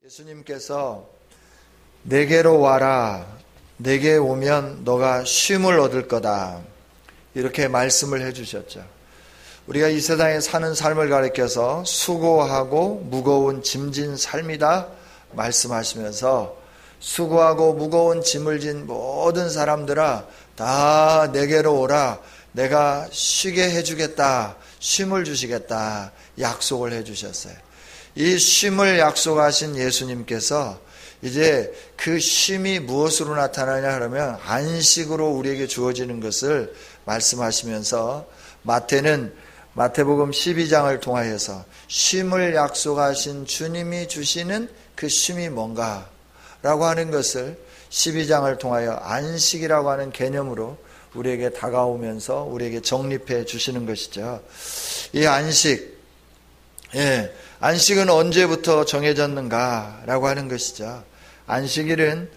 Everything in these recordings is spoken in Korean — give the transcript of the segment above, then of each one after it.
예수님께서 내게로 와라, 내게 오면 너가 쉼을 얻을 거다, 이렇게 말씀을 해주셨죠. 우리가 이 세상에 사는 삶을 가리켜서 수고하고 무거운 짐진 삶이다 말씀하시면서, 수고하고 무거운 짐을 진 모든 사람들아 다 내게로 오라, 내가 쉬게 해주겠다, 쉼을 주시겠다 약속을 해주셨어요. 이 쉼을 약속하신 예수님께서 이제 그 쉼이 무엇으로 나타나냐 하면 안식으로 우리에게 주어지는 것을 말씀하시면서, 마태는 마태복음 12장을 통하여서 쉼을 약속하신 주님이 주시는 그 쉼이 뭔가 라고 하는 것을 12장을 통하여 안식이라고 하는 개념으로 우리에게 다가오면서 우리에게 정립해 주시는 것이죠. 이 안식, 안식은 언제부터 정해졌는가라고 하는 것이죠. 안식일은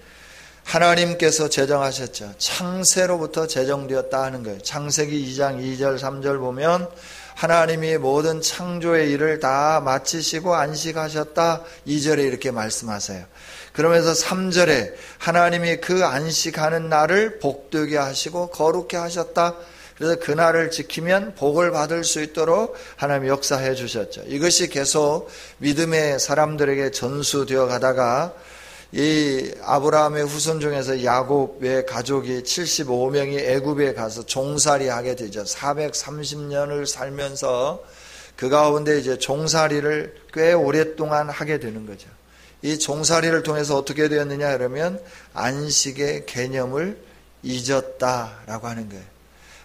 하나님께서 제정하셨죠. 창세로부터 제정되었다 하는 거예요. 창세기 2장 2절 3절 보면 하나님이 모든 창조의 일을 다 마치시고 안식하셨다 2절에 이렇게 말씀하세요. 그러면서 3절에 하나님이 그 안식하는 날을 복되게 하시고 거룩해 하셨다. 그래서 그날을 지키면 복을 받을 수 있도록 하나님이 역사해 주셨죠. 이것이 계속 믿음의 사람들에게 전수되어 가다가 이 아브라함의 후손 중에서 야곱의 가족이 75명이 애굽에 가서 종살이 하게 되죠. 430년을 살면서 그 가운데 이제 종살이를 꽤 오랫동안 하게 되는 거죠. 이 종살이를 통해서 어떻게 되었느냐 그러면 안식의 개념을 잊었다라고 하는 거예요.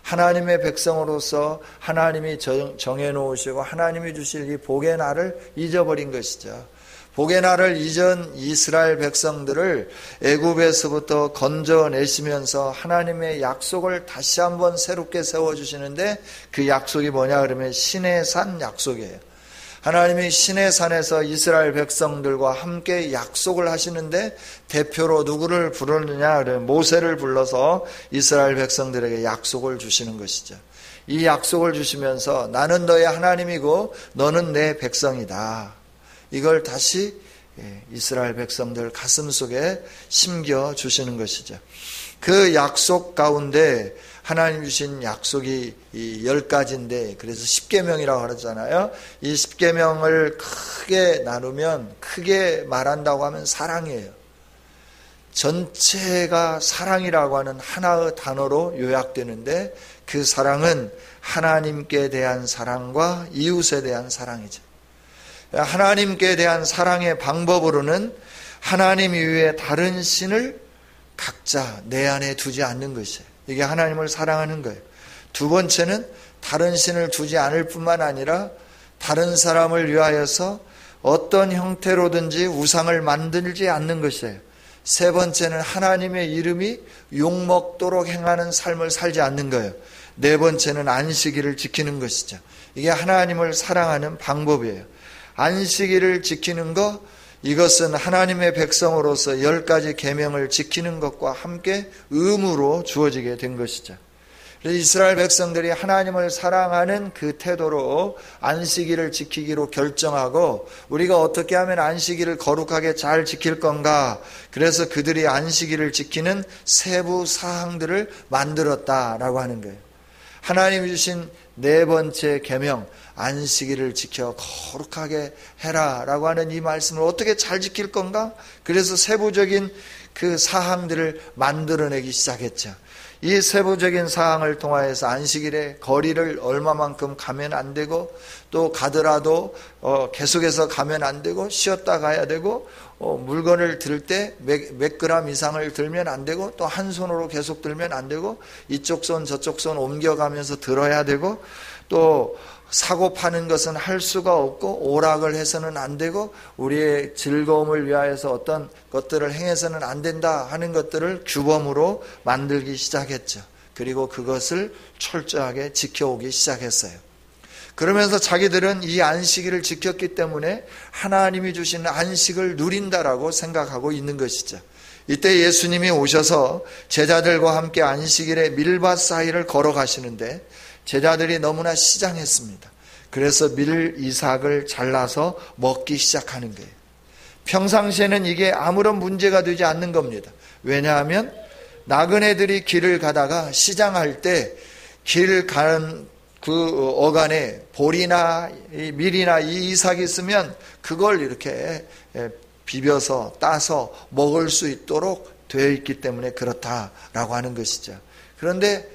하나님의 백성으로서 하나님이 정해놓으시고 하나님이 주실 이 복의 날을 잊어버린 것이죠. 복의 날을 잊은 이스라엘 백성들을 애굽에서부터 건져내시면서 하나님의 약속을 다시 한번 새롭게 세워주시는데, 그 약속이 뭐냐 그러면 시내산 약속이에요. 하나님이 시내산에서 이스라엘 백성들과 함께 약속을 하시는데 대표로 누구를 부르느냐 그러면 모세를 불러서 이스라엘 백성들에게 약속을 주시는 것이죠. 이 약속을 주시면서 나는 너의 하나님이고 너는 내 백성이다, 이걸 다시 이스라엘 백성들 가슴속에 심겨 주시는 것이죠. 그 약속 가운데 하나님 주신 약속이 10가지인데 그래서 10계명이라고 그러잖아요. 이 10계명을 크게 나누면, 크게 말한다고 하면 사랑이에요. 전체가 사랑이라고 하는 하나의 단어로 요약되는데, 그 사랑은 하나님께 대한 사랑과 이웃에 대한 사랑이죠. 하나님께 대한 사랑의 방법으로는 하나님 이외에 다른 신을 각자 내 안에 두지 않는 것이에요. 이게 하나님을 사랑하는 거예요. 두 번째는 다른 신을 두지 않을 뿐만 아니라 다른 사람을 위하여서 어떤 형태로든지 우상을 만들지 않는 것이에요. 세 번째는 하나님의 이름이 욕먹도록 행하는 삶을 살지 않는 거예요. 네 번째는 안식일을 지키는 것이죠. 이게 하나님을 사랑하는 방법이에요. 안식일을 지키는 것, 이것은 하나님의 백성으로서 10가지 계명을 지키는 것과 함께 의무로 주어지게 된 것이죠. 그래서 이스라엘 백성들이 하나님을 사랑하는 그 태도로 안식일을 지키기로 결정하고, 우리가 어떻게 하면 안식일을 거룩하게 잘 지킬 건가, 그래서 그들이 안식일을 지키는 세부 사항들을 만들었다라고 하는 거예요. 하나님이 주신 네 번째 계명, 안식일을 지켜 거룩하게 해라 라고 하는 이 말씀을 어떻게 잘 지킬 건가? 그래서 세부적인 그 사항들을 만들어내기 시작했죠. 이 세부적인 사항을 통하여서 안식일에 거리를 얼마만큼 가면 안 되고, 또 가더라도 계속해서 가면 안 되고, 쉬었다 가야 되고, 물건을 들 때 몇 그램 이상을 들면 안 되고, 또 한 손으로 계속 들면 안 되고, 이쪽 손 저쪽 손 옮겨가면서 들어야 되고, 또 사고 파는 것은 할 수가 없고 오락을 해서는 안 되고 우리의 즐거움을 위하여서 어떤 것들을 행해서는 안 된다 하는 것들을 규범으로 만들기 시작했죠. 그리고 그것을 철저하게 지켜오기 시작했어요. 그러면서 자기들은 이 안식일을 지켰기 때문에 하나님이 주신 안식을 누린다라고 생각하고 있는 것이죠. 이때 예수님이 오셔서 제자들과 함께 안식일의 밀밭 사이를 걸어가시는데 제자들이 너무나 시장했습니다. 그래서 밀 이삭을 잘라서 먹기 시작하는 거예요. 평상시에는 이게 아무런 문제가 되지 않는 겁니다. 왜냐하면 나그네들이 길을 가다가 시장할 때 길 가는 그 어간에 볼이나 밀이나 이삭이 있으면 그걸 이렇게 비벼서 따서 먹을 수 있도록 되어 있기 때문에 그렇다라고 하는 것이죠. 그런데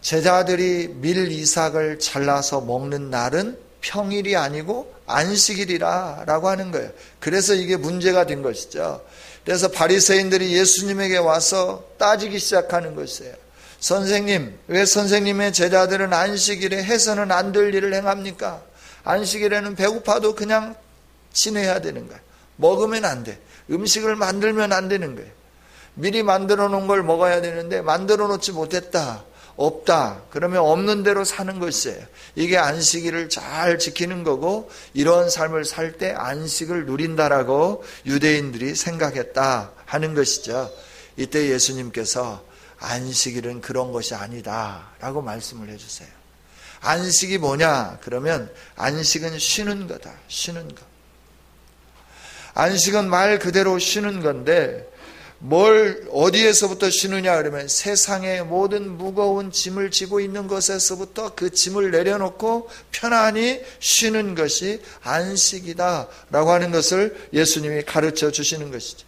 제자들이 밀 이삭을 잘라서 먹는 날은 평일이 아니고 안식일이라고 하는 거예요. 그래서 이게 문제가 된 것이죠. 그래서 바리새인들이 예수님에게 와서 따지기 시작하는 것이에요. 선생님, 왜 선생님의 제자들은 안식일에 해서는 안 될 일을 행합니까? 안식일에는 배고파도 그냥 지내야 되는 거예요. 먹으면 안 돼. 음식을 만들면 안 되는 거예요. 미리 만들어 놓은 걸 먹어야 되는데 만들어 놓지 못했다. 없다. 그러면 없는 대로 사는 것이에요. 이게 안식일을 잘 지키는 거고 이런 삶을 살 때 안식을 누린다라고 유대인들이 생각했다 하는 것이죠. 이때 예수님께서 안식일은 그런 것이 아니다 라고 말씀을 해주세요. 안식이 뭐냐? 그러면 안식은 쉬는 거다. 쉬는 거. 안식은 말 그대로 쉬는 건데 뭘 어디에서부터 쉬느냐 그러면 세상의 모든 무거운 짐을 지고 있는 것에서부터 그 짐을 내려놓고 편안히 쉬는 것이 안식이다라고 하는 것을 예수님이 가르쳐 주시는 것이죠.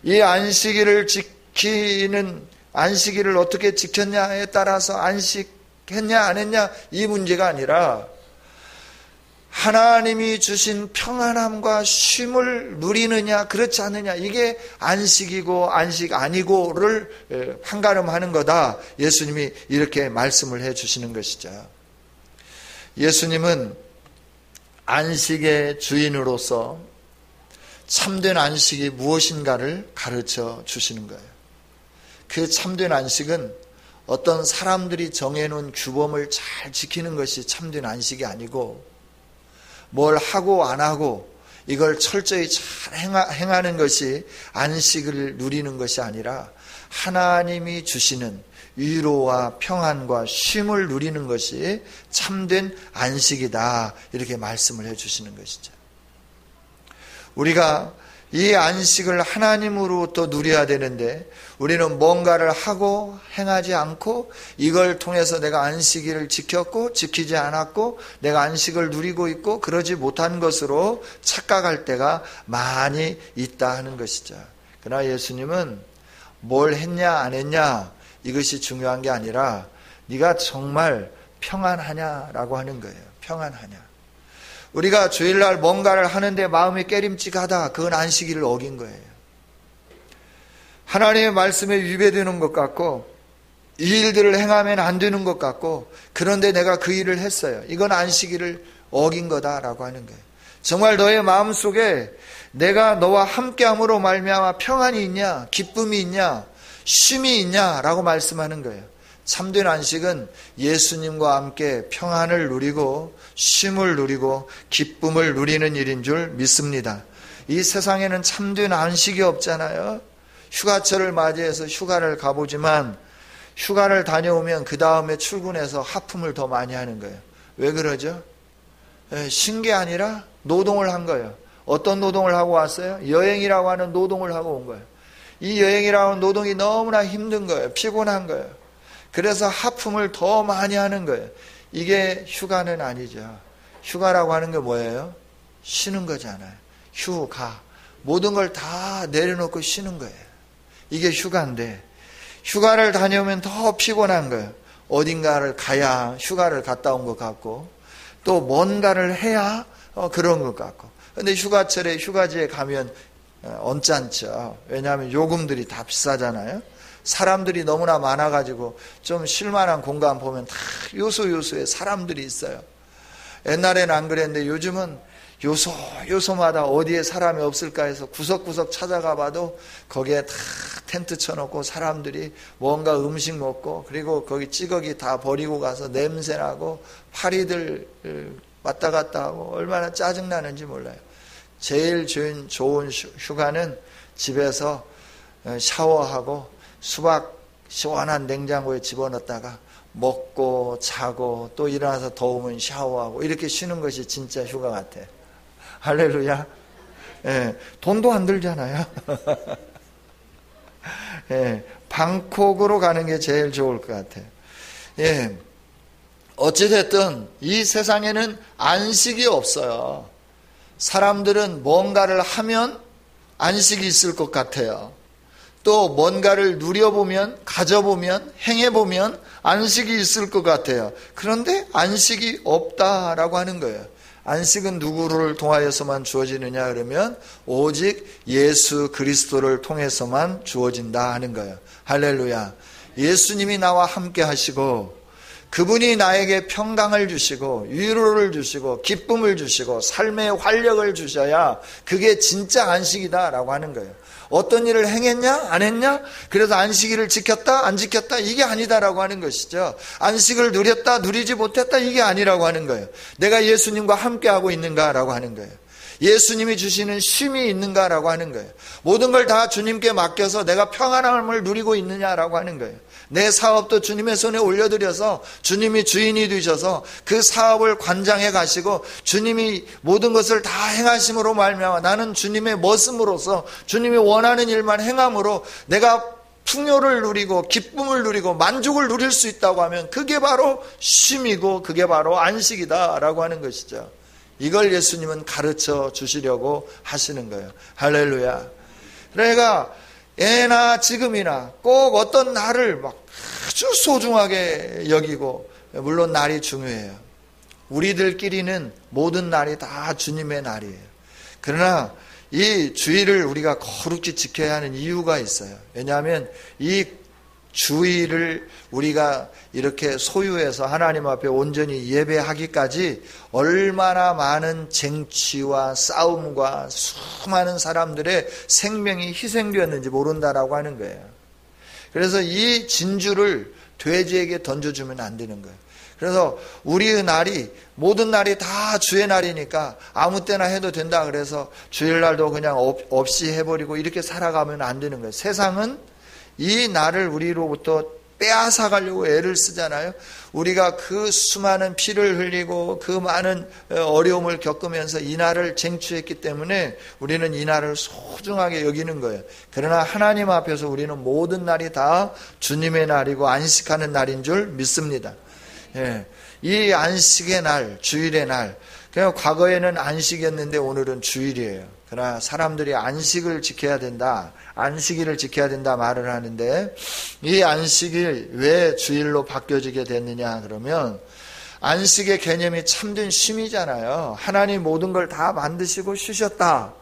이 안식일을 지키는 안식일을 어떻게 지켰냐에 따라서 안식했냐 안 했냐 이 문제가 아니라 하나님이 주신 평안함과 쉼을 누리느냐 그렇지 않느냐 이게 안식이고 안식 아니고를 판가름하는 거다. 예수님이 이렇게 말씀을 해 주시는 것이죠. 예수님은 안식의 주인으로서 참된 안식이 무엇인가를 가르쳐 주시는 거예요. 그 참된 안식은 어떤 사람들이 정해놓은 규범을 잘 지키는 것이 참된 안식이 아니고 뭘 하고 안 하고 이걸 철저히 잘 행하는 것이 안식을 누리는 것이 아니라 하나님이 주시는 위로와 평안과 쉼을 누리는 것이 참된 안식이다 이렇게 말씀을 해 주시는 것이죠. 우리가 이 안식을 하나님으로부터 누려야 되는데 우리는 뭔가를 하고 행하지 않고 이걸 통해서 내가 안식일을 지켰고 지키지 않았고 내가 안식을 누리고 있고 그러지 못한 것으로 착각할 때가 많이 있다 하는 것이죠. 그러나 예수님은 뭘 했냐 안 했냐 이것이 중요한 게 아니라 네가 정말 평안하냐라고 하는 거예요. 평안하냐. 우리가 주일날 뭔가를 하는데 마음이 깨림직하다. 그건 안식일을 어긴 거예요. 하나님의 말씀에 위배되는 것 같고 이 일들을 행하면 안 되는 것 같고 그런데 내가 그 일을 했어요. 이건 안식일을 어긴 거다라고 하는 거예요. 정말 너의 마음속에 내가 너와 함께함으로 말미암아 평안이 있냐 기쁨이 있냐 쉼이 있냐라고 말씀하는 거예요. 참된 안식은 예수님과 함께 평안을 누리고 쉼을 누리고 기쁨을 누리는 일인 줄 믿습니다. 이 세상에는 참된 안식이 없잖아요. 휴가철을 맞이해서 휴가를 가보지만 휴가를 다녀오면 그 다음에 출근해서 하품을 더 많이 하는 거예요. 왜 그러죠? 쉰 게 아니라 노동을 한 거예요. 어떤 노동을 하고 왔어요? 여행이라고 하는 노동을 하고 온 거예요. 이 여행이라고 하는 노동이 너무나 힘든 거예요. 피곤한 거예요. 그래서 하품을 더 많이 하는 거예요. 이게 휴가는 아니죠. 휴가라고 하는 게 뭐예요? 쉬는 거잖아요. 휴가. 모든 걸 다 내려놓고 쉬는 거예요. 이게 휴가인데 휴가를 다녀오면 더 피곤한 거예요. 어딘가를 가야 휴가를 갔다 온 것 같고 또 뭔가를 해야 그런 것 같고 근데 휴가철에 휴가지에 가면 언짢죠. 왜냐하면 요금들이 다 비싸잖아요. 사람들이 너무나 많아가지고 좀 쉴만한 공간 보면 다 요소요소에 사람들이 있어요. 옛날에는 안 그랬는데 요즘은 요소마다 어디에 사람이 없을까 해서 구석구석 찾아가 봐도 거기에 다 텐트 쳐놓고 사람들이 뭔가 음식 먹고 그리고 거기 찌꺼기 다 버리고 가서 냄새나고 파리들 왔다 갔다 하고 얼마나 짜증나는지 몰라요. 제일 좋은 휴가는 집에서 샤워하고 수박 시원한 냉장고에 집어넣었다가 먹고 자고 또 일어나서 더우면 샤워하고 이렇게 쉬는 것이 진짜 휴가 같아. 할렐루야. 예, 돈도 안 들잖아요. 예, 방콕으로 가는 게 제일 좋을 것 같아요. 예, 어찌됐든 이 세상에는 안식이 없어요. 사람들은 뭔가를 하면 안식이 있을 것 같아요. 또 뭔가를 누려보면, 가져보면, 행해보면 안식이 있을 것 같아요. 그런데 안식이 없다라고 하는 거예요. 안식은 누구를 통하여서만 주어지느냐 그러면 오직 예수 그리스도를 통해서만 주어진다 하는 거예요. 할렐루야. 예수님이 나와 함께 하시고 그분이 나에게 평강을 주시고 위로를 주시고 기쁨을 주시고 삶의 활력을 주셔야 그게 진짜 안식이다라고 하는 거예요. 어떤 일을 행했냐 안 했냐 그래서 안식일을 지켰다 안 지켰다 이게 아니다라고 하는 것이죠. 안식을 누렸다 누리지 못했다 이게 아니라고 하는 거예요. 내가 예수님과 함께하고 있는가라고 하는 거예요. 예수님이 주시는 쉼이 있는가라고 하는 거예요. 모든 걸 다 주님께 맡겨서 내가 평안함을 누리고 있느냐라고 하는 거예요. 내 사업도 주님의 손에 올려드려서 주님이 주인이 되셔서 그 사업을 관장해 가시고 주님이 모든 것을 다 행하심으로 말미암아 나는 주님의 머슴으로서 주님이 원하는 일만 행함으로 내가 풍요를 누리고 기쁨을 누리고 만족을 누릴 수 있다고 하면 그게 바로 쉼이고 그게 바로 안식이다라고 하는 것이죠. 이걸 예수님은 가르쳐 주시려고 하시는 거예요. 할렐루야. 그러니까 예나 지금이나 꼭 어떤 날을 막 아주 소중하게 여기고, 물론 날이 중요해요. 우리들끼리는 모든 날이 다 주님의 날이에요. 그러나 이 주일을 우리가 거룩히 지켜야 하는 이유가 있어요. 왜냐하면 이 주일을 우리가 이렇게 소유해서 하나님 앞에 온전히 예배하기까지 얼마나 많은 쟁취와 싸움과 수많은 사람들의 생명이 희생되었는지 모른다라고 하는 거예요. 그래서 이 진주를 돼지에게 던져주면 안 되는 거예요. 그래서 우리의 날이 모든 날이 다 주의 날이니까 아무 때나 해도 된다 그래서 주일날도 그냥 없이 해버리고 이렇게 살아가면 안 되는 거예요. 세상은 이 날을 우리로부터 빼앗아 가려고 애를 쓰잖아요. 우리가 그 수많은 피를 흘리고 그 많은 어려움을 겪으면서 이 날을 쟁취했기 때문에 우리는 이 날을 소중하게 여기는 거예요. 그러나 하나님 앞에서 우리는 모든 날이 다 주님의 날이고 안식하는 날인 줄 믿습니다. 예, 이 안식의 날, 주일의 날, 그냥 과거에는 안식이었는데 오늘은 주일이에요. 그러나 사람들이 안식을 지켜야 된다, 안식일을 지켜야 된다 말을 하는데 이 안식일 왜 주일로 바뀌어지게 됐느냐 그러면 안식의 개념이 참된 쉼이잖아요. 하나님 모든 걸 다 만드시고 쉬셨다.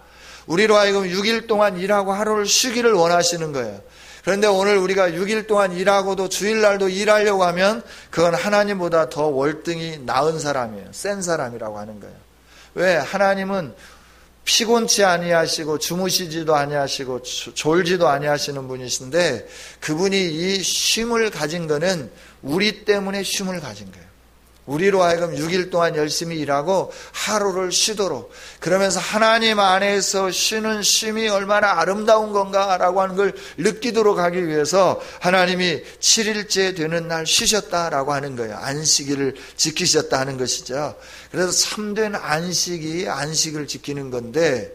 우리로 하여금 6일 동안 일하고 하루를 쉬기를 원하시는 거예요. 그런데 오늘 우리가 6일 동안 일하고도 주일날도 일하려고 하면 그건 하나님보다 더 월등히 나은 사람이에요. 센 사람이라고 하는 거예요. 왜? 하나님은 피곤치 아니하시고 주무시지도 아니하시고 졸지도 아니하시는 분이신데 그분이 이 쉼을 가진 거는 우리 때문에 쉼을 가진 거예요. 우리로 하여금 6일 동안 열심히 일하고 하루를 쉬도록, 그러면서 하나님 안에서 쉬는 쉼이 얼마나 아름다운 건가라고 하는 걸 느끼도록 하기 위해서 하나님이 7일째 되는 날 쉬셨다라고 하는 거예요. 안식일을 지키셨다 하는 것이죠. 그래서 참된 안식이 안식을 지키는 건데,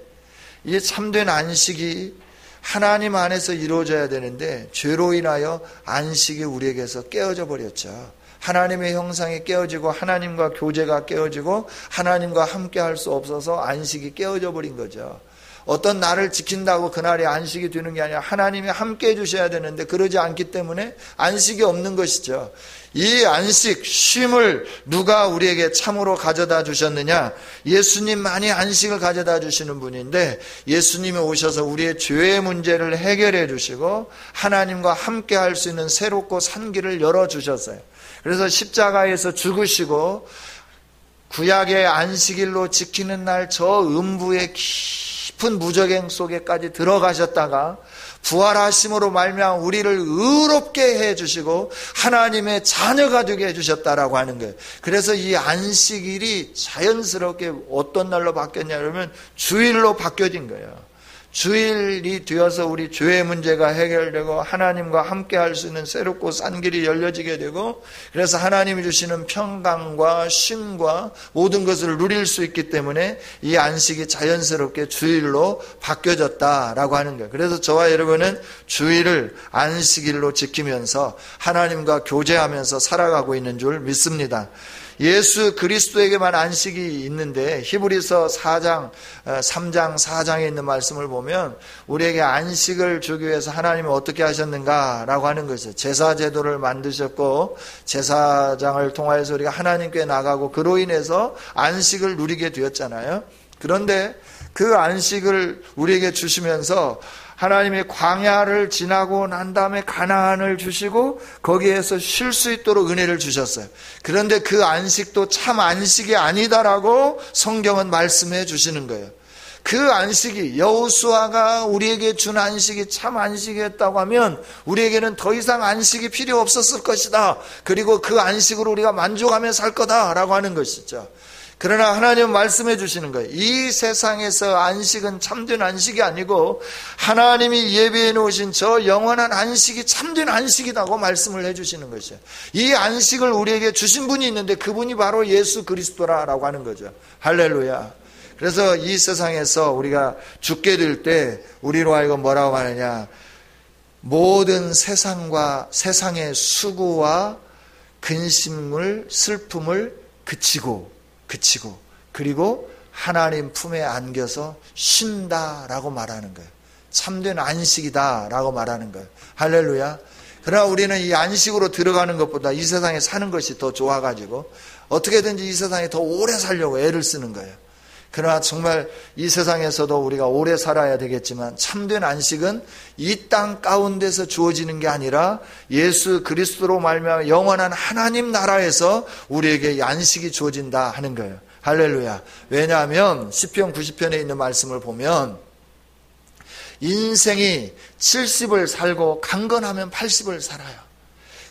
이 참된 안식이 하나님 안에서 이루어져야 되는데 죄로 인하여 안식이 우리에게서 깨어져 버렸죠. 하나님의 형상이 깨어지고 하나님과 교제가 깨어지고 하나님과 함께 할 수 없어서 안식이 깨어져 버린 거죠. 어떤 날을 지킨다고 그날이 안식이 되는 게 아니라 하나님이 함께 해주셔야 되는데 그러지 않기 때문에 안식이 없는 것이죠. 이 안식, 쉼을 누가 우리에게 참으로 가져다 주셨느냐? 예수님만이 안식을 가져다 주시는 분인데 예수님이 오셔서 우리의 죄의 문제를 해결해 주시고 하나님과 함께 할 수 있는 새롭고 산 길을 열어주셨어요. 그래서 십자가에서 죽으시고 구약의 안식일로 지키는 날 저 음부의 깊은 무저갱 속에까지 들어가셨다가 부활하심으로 말미암아 우리를 의롭게 해주시고 하나님의 자녀가 되게 해주셨다라고 하는 거예요. 그래서 이 안식일이 자연스럽게 어떤 날로 바뀌었냐 그러면 주일로 바뀌어진 거예요. 주일이 되어서 우리 죄의 문제가 해결되고 하나님과 함께 할 수 있는 새롭고 산 길이 열려지게 되고, 그래서 하나님이 주시는 평강과 쉼과 모든 것을 누릴 수 있기 때문에 이 안식이 자연스럽게 주일로 바뀌어졌다라고 하는 거예요. 그래서 저와 여러분은 주일을 안식일로 지키면서 하나님과 교제하면서 살아가고 있는 줄 믿습니다. 예수 그리스도에게만 안식이 있는데 히브리서 3장 4장에 있는 말씀을 보면 우리에게 안식을 주기 위해서 하나님이 어떻게 하셨는가라고 하는 것이죠. 제사 제도를 만드셨고 제사장을 통하여서 우리가 하나님께 나가고 그로 인해서 안식을 누리게 되었잖아요. 그런데 그 안식을 우리에게 주시면서 하나님이 광야를 지나고 난 다음에 가나안을 주시고 거기에서 쉴 수 있도록 은혜를 주셨어요. 그런데 그 안식도 참 안식이 아니다라고 성경은 말씀해 주시는 거예요. 그 안식이, 여호수아가 우리에게 준 안식이 참 안식이었다고 하면 우리에게는 더 이상 안식이 필요 없었을 것이다. 그리고 그 안식으로 우리가 만족하며 살 거다라고 하는 것이죠. 그러나 하나님은 말씀해 주시는 거예요. 이 세상에서 안식은 참된 안식이 아니고 하나님이 예비해 놓으신 저 영원한 안식이 참된 안식이라고 말씀을 해 주시는 것이에요. 이 안식을 우리에게 주신 분이 있는데 그분이 바로 예수 그리스도라고 하는 거죠. 할렐루야. 그래서 이 세상에서 우리가 죽게 될 때 우리로 하여금 뭐라고 하느냐, 모든 세상의 수고와 근심을, 슬픔을 그치고 그리고 하나님 품에 안겨서 쉰다라고 말하는 거예요. 참된 안식이다라고 말하는 거예요. 할렐루야. 그러나 우리는 이 안식으로 들어가는 것보다 이 세상에 사는 것이 더 좋아가지고 어떻게든지 이 세상에 더 오래 살려고 애를 쓰는 거예요. 그러나 정말 이 세상에서도 우리가 오래 살아야 되겠지만 참된 안식은 이 땅 가운데서 주어지는 게 아니라 예수 그리스도로 말미암아 영원한 하나님 나라에서 우리에게 이 안식이 주어진다 하는 거예요. 할렐루야. 왜냐하면 시편 90편에 있는 말씀을 보면 인생이 70을 살고 강건하면 80을 살아요.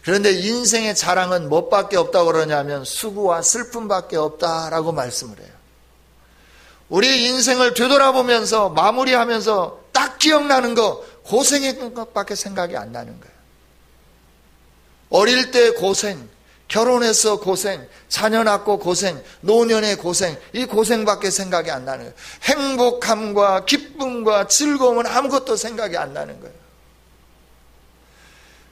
그런데 인생의 자랑은 무엇밖에 없다고 그러냐면 수고와 슬픔밖에 없다라고 말씀을 해요. 우리 인생을 되돌아보면서 마무리하면서 딱 기억나는 거 고생했던 것밖에 생각이 안 나는 거예요. 어릴 때 고생, 결혼해서 고생, 자녀 낳고 고생, 노년의 고생, 이 고생밖에 생각이 안 나는 거예요. 행복함과 기쁨과 즐거움은 아무것도 생각이 안 나는 거예요.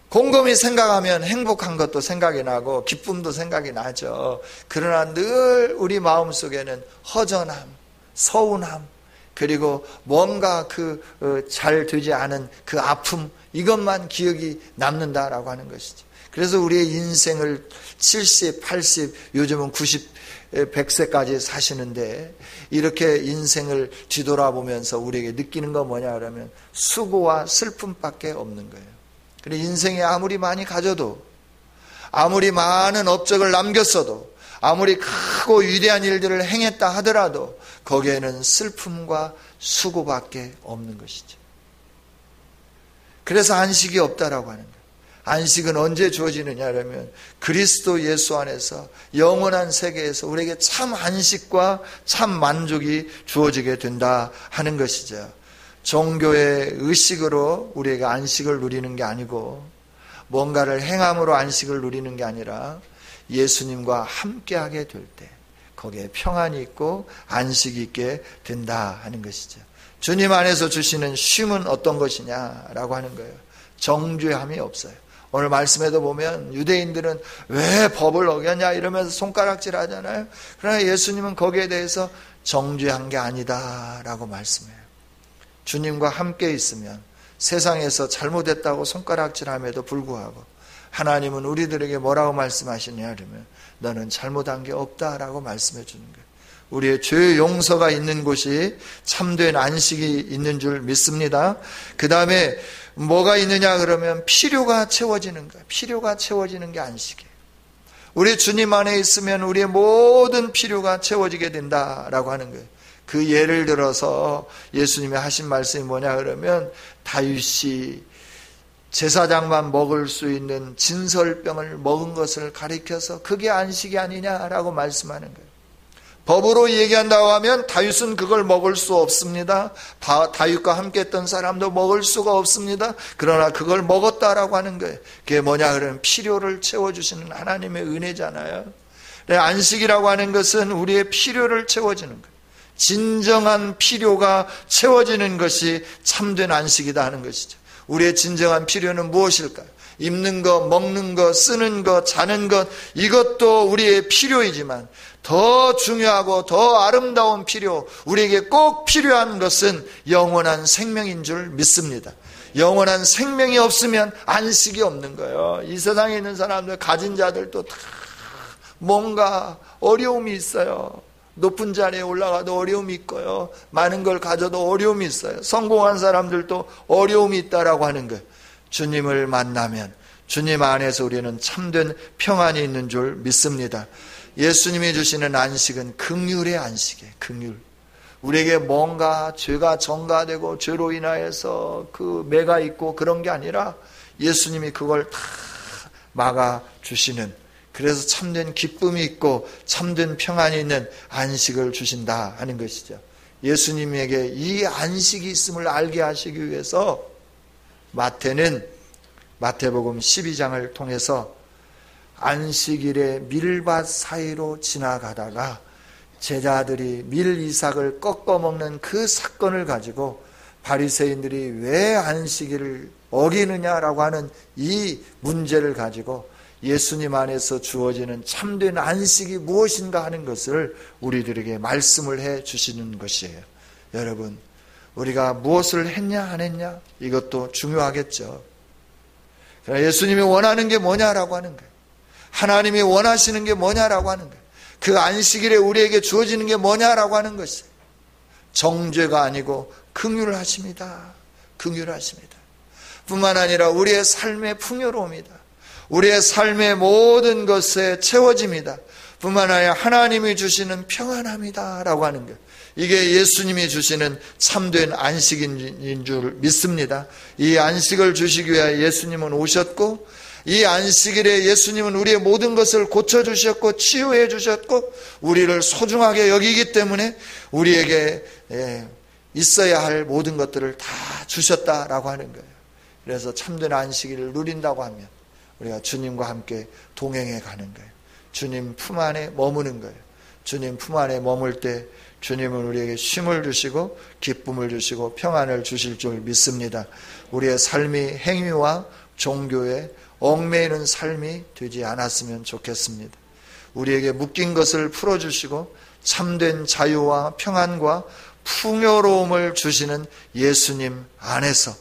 곰곰이 생각하면 행복한 것도 생각이 나고 기쁨도 생각이 나죠. 그러나 늘 우리 마음속에는 허전함, 서운함, 그리고 뭔가 잘 되지 않은 그 아픔, 이것만 기억이 남는다라고 하는 것이죠. 그래서 우리의 인생을 70, 80, 요즘은 90, 100세까지 사시는데 이렇게 인생을 뒤돌아보면서 우리에게 느끼는 건 뭐냐 그러면 수고와 슬픔밖에 없는 거예요. 그리고 인생에 아무리 많이 가져도, 아무리 많은 업적을 남겼어도, 아무리 크고 위대한 일들을 행했다 하더라도 거기에는 슬픔과 수고밖에 없는 것이죠. 그래서 안식이 없다라고 하는 거예요. 안식은 언제 주어지느냐 하면 그리스도 예수 안에서 영원한 세계에서 우리에게 참 안식과 참 만족이 주어지게 된다 하는 것이죠. 종교의 의식으로 우리에게 안식을 누리는 게 아니고 뭔가를 행함으로 안식을 누리는 게 아니라 예수님과 함께하게 될 때 거기에 평안이 있고 안식이 있게 된다 하는 것이죠. 주님 안에서 주시는 쉼은 어떤 것이냐라고 하는 거예요. 정죄함이 없어요. 오늘 말씀에도 보면 유대인들은 왜 법을 어겼냐 이러면서 손가락질 하잖아요. 그러나 예수님은 거기에 대해서 정죄한 게 아니다라고 말씀해요. 주님과 함께 있으면 세상에서 잘못했다고 손가락질함에도 불구하고 하나님은 우리들에게 뭐라고 말씀하시냐 그러면 너는 잘못한 게 없다라고 말씀해 주는 거예요. 우리의 죄 용서가 있는 곳이 참된 안식이 있는 줄 믿습니다. 그 다음에 뭐가 있느냐 그러면 필요가 채워지는 거예요. 필요가 채워지는 게 안식이에요. 우리 주님 안에 있으면 우리의 모든 필요가 채워지게 된다라고 하는 거예요. 그 예를 들어서 예수님이 하신 말씀이 뭐냐 그러면 다윗이 제사장만 먹을 수 있는 진설병을 먹은 것을 가리켜서 그게 안식이 아니냐라고 말씀하는 거예요. 법으로 얘기한다고 하면 다윗은 그걸 먹을 수 없습니다. 다윗과 함께 했던 사람도 먹을 수가 없습니다. 그러나 그걸 먹었다라고 하는 거예요. 그게 뭐냐 그러면 필요를 채워주시는 하나님의 은혜잖아요. 안식이라고 하는 것은 우리의 필요를 채워주는 거예요. 진정한 필요가 채워지는 것이 참된 안식이다 하는 것이죠. 우리의 진정한 필요는 무엇일까요? 입는 것, 먹는 것, 쓰는 것, 자는 것, 이것도 우리의 필요이지만 더 중요하고 더 아름다운 필요, 우리에게 꼭 필요한 것은 영원한 생명인 줄 믿습니다. 영원한 생명이 없으면 안식이 없는 거예요. 이 세상에 있는 사람들, 가진 자들도 다 뭔가 어려움이 있어요. 높은 자리에 올라가도 어려움이 있고요. 많은 걸 가져도 어려움이 있어요. 성공한 사람들도 어려움이 있다라고 하는 거예요. 주님을 만나면 주님 안에서 우리는 참된 평안이 있는 줄 믿습니다. 예수님이 주시는 안식은 긍휼의 안식이에요. 긍휼. 우리에게 뭔가 죄가 전가되고 죄로 인하여서 그 매가 있고 그런 게 아니라 예수님이 그걸 다 막아주시는, 그래서 참된 기쁨이 있고 참된 평안이 있는 안식을 주신다 하는 것이죠. 예수님에게 이 안식이 있음을 알게 하시기 위해서 마태는 마태복음 12장을 통해서 안식일에 밀밭 사이로 지나가다가 제자들이 밀 이삭을 꺾어 먹는 그 사건을 가지고 바리새인들이 왜 안식일을 어기느냐라고 하는 이 문제를 가지고 예수님 안에서 주어지는 참된 안식이 무엇인가 하는 것을 우리들에게 말씀을 해 주시는 것이에요. 여러분, 우리가 무엇을 했냐 안 했냐 이것도 중요하겠죠. 그러나 예수님이 원하는 게 뭐냐라고 하는 거예요. 하나님이 원하시는 게 뭐냐라고 하는 거예요. 그 안식일에 우리에게 주어지는 게 뭐냐라고 하는 것이에요. 정죄가 아니고 긍휼하십니다. 긍휼하십니다. 뿐만 아니라 우리의 삶의 풍요로움이다. 우리의 삶의 모든 것에 채워집니다. 뿐만 아니라 하나님이 주시는 평안함이다 라고 하는 것, 이게 예수님이 주시는 참된 안식인 줄 믿습니다. 이 안식을 주시기 위해 예수님은 오셨고, 이 안식일에 예수님은 우리의 모든 것을 고쳐주셨고 치유해 주셨고 우리를 소중하게 여기기 때문에 우리에게 있어야 할 모든 것들을 다 주셨다라고 하는 거예요. 그래서 참된 안식일을 누린다고 하면 우리가 주님과 함께 동행해 가는 거예요. 주님 품 안에 머무는 거예요. 주님 품 안에 머물 때 주님은 우리에게 쉼을 주시고 기쁨을 주시고 평안을 주실 줄 믿습니다. 우리의 삶이 행위와 종교에 얽매이는 삶이 되지 않았으면 좋겠습니다. 우리에게 묶인 것을 풀어주시고 참된 자유와 평안과 풍요로움을 주시는 예수님 안에서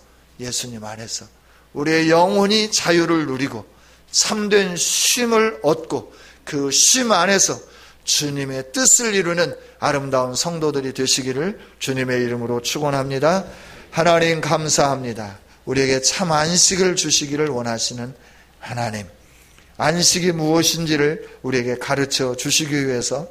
우리의 영혼이 자유를 누리고 참된 쉼을 얻고 그 쉼 안에서 주님의 뜻을 이루는 아름다운 성도들이 되시기를 주님의 이름으로 축원합니다. 하나님 감사합니다. 우리에게 참 안식을 주시기를 원하시는 하나님, 안식이 무엇인지를 우리에게 가르쳐 주시기 위해서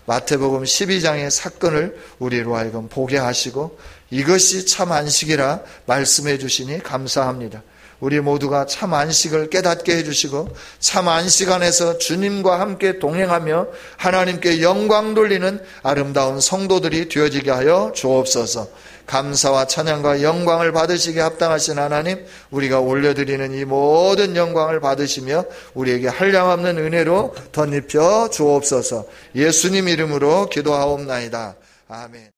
마태복음 12장의 사건을 우리로 하여금 보게 하시고 이것이 참 안식이라 말씀해 주시니 감사합니다. 우리 모두가 참 안식을 깨닫게 해주시고 참 안식 안에서 주님과 함께 동행하며 하나님께 영광 돌리는 아름다운 성도들이 되어지게 하여 주옵소서. 감사와 찬양과 영광을 받으시기에 합당하신 하나님, 우리가 올려드리는 이 모든 영광을 받으시며 우리에게 한량없는 은혜로 덧입혀 주옵소서. 예수님 이름으로 기도하옵나이다. 아멘.